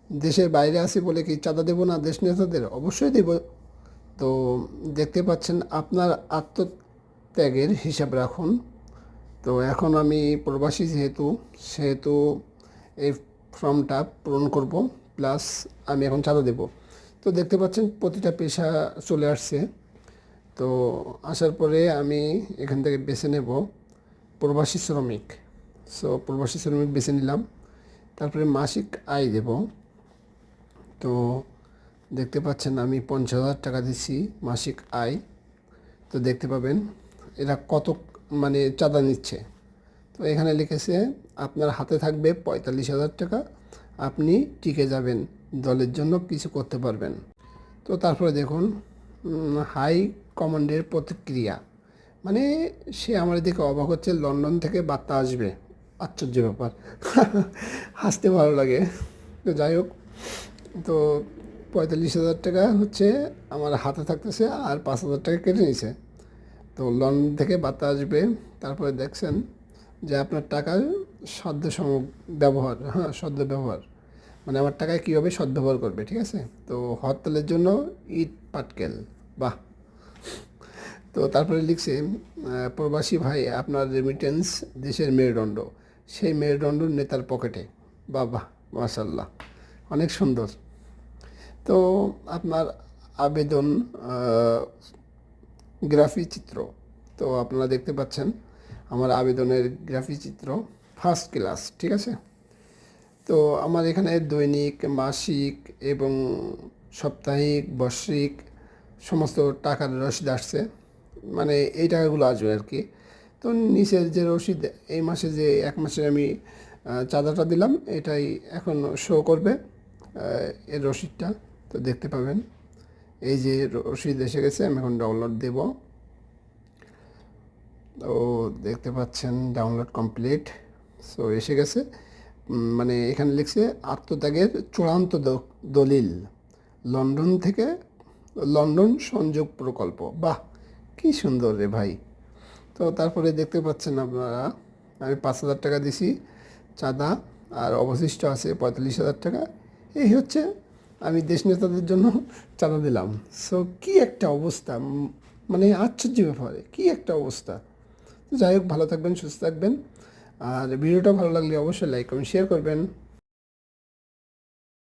দেশের বাইরে আছি বলে কি চাঁদা দেবো না দেশ নেতাদের? অবশ্যই দেব। তো দেখতে পাচ্ছেন আপনার আত্মত্যাগের হিসাব রাখুন। তো এখন আমি প্রবাসী সেহেতু এই ফর্মটা পূরণ করব, প্লাস আমি এখন চাঁদা দেব। তো দেখতে পাচ্ছেন প্রতিটা পেশা চলে আসছে। তো আসার পরে আমি এখান থেকে বেছে নেব প্রবাসী শ্রমিক। সো প্রবাসী শ্রমিক বেছে নিলাম। তারপরে মাসিক আয় দেব। তো দেখতে পাচ্ছেন আমি 50,000 টাকা দিচ্ছি মাসিক আয়। তো দেখতে পাবেন এরা কত মানে চাঁদা নিচ্ছে। তো এখানে লিখেছে আপনার হাতে থাকবে 45,000 টাকা, আপনি টিকে যাবেন, দলের জন্য কিছু করতে পারবেন। তো তারপরে দেখুন হাই কমান্ডের প্রতিক্রিয়া, মানে সে আমার দিকে অবাক হচ্ছে, লন্ডন থেকে বার্তা আসবে। আশ্চর্য ব্যাপার। হাসতে ভালো লাগে। তো যাই হোক, তো 45,000 টাকা হচ্ছে আমার হাতে থাকতেছে, আর 5,000 টাকা কেটে নিছে। তো লন্ডন থেকে বার্তা আসবে। তারপরে দেখছেন যে আপনার টাকার ব্যবহার, হ্যাঁ সদ্ব্যবহার, মানে আমার টাকায় কীভাবে সদ্ব্যবহার করবে, ঠিক আছে। তো হরতালের জন্য ইট পাটকেল, বাহ। তো তারপরে লিখছে প্রবাসী ভাই আপনার রেমিটেন্স দেশের মেরুদণ্ড, সেই মেরুদণ্ড নেতার পকেটে। বাহ বাহ, মাশাল্লাহ, অনেক সুন্দর। তো আপনার আবেদন গ্রাফি চিত্র, তো আপনারা দেখতে পাচ্ছেন আমার আবেদনের গ্রাফি চিত্র ফার্স্ট ক্লাস, ঠিক আছে। তো আমার এখানে দৈনিক, মাসিক এবং সাপ্তাহিক, বার্ষিক সমস্ত টাকার রসিদ আসছে, মানে এই টাকাগুলো আসবে আর কি। তো নিচের যে রসিদ, এই মাসে যে 1 মাসে আমি চাঁদাটা দিলাম, এটাই এখন শো করবে এর রসিদটা। তো দেখতে পাবেন এই যে রসিদ এসে গেছে, আমি এখন ডাউনলোড দেব। তো দেখতে পাচ্ছেন ডাউনলোড কমপ্লিট। সো এসে গেছে। মানে এখানে লিখছে আত্মত্যাগের চূড়ান্ত দলিল, লন্ডন থেকে, লন্ডন সংযোগ প্রকল্প। বাহ, কি সুন্দর রে ভাই। তো তারপরে দেখতে পাচ্ছেন আপনারা আমি 5,000 টাকা দিছি চাঁদা, আর অবশিষ্ট আছে 45,000 টাকা। এই হচ্ছে আমি দেশ নেতাদের জন্য চাঁদা দিলাম। সো কি একটা অবস্থা, মানে আশ্চর্য ব্যাপারে কি একটা অবস্থা। তো যাই হোক, ভালো থাকবেন, সুস্থ থাকবেন, আর ভিডিওটা ভালো লাগলে অবশ্যই লাইক করবেন, শেয়ার করবেন।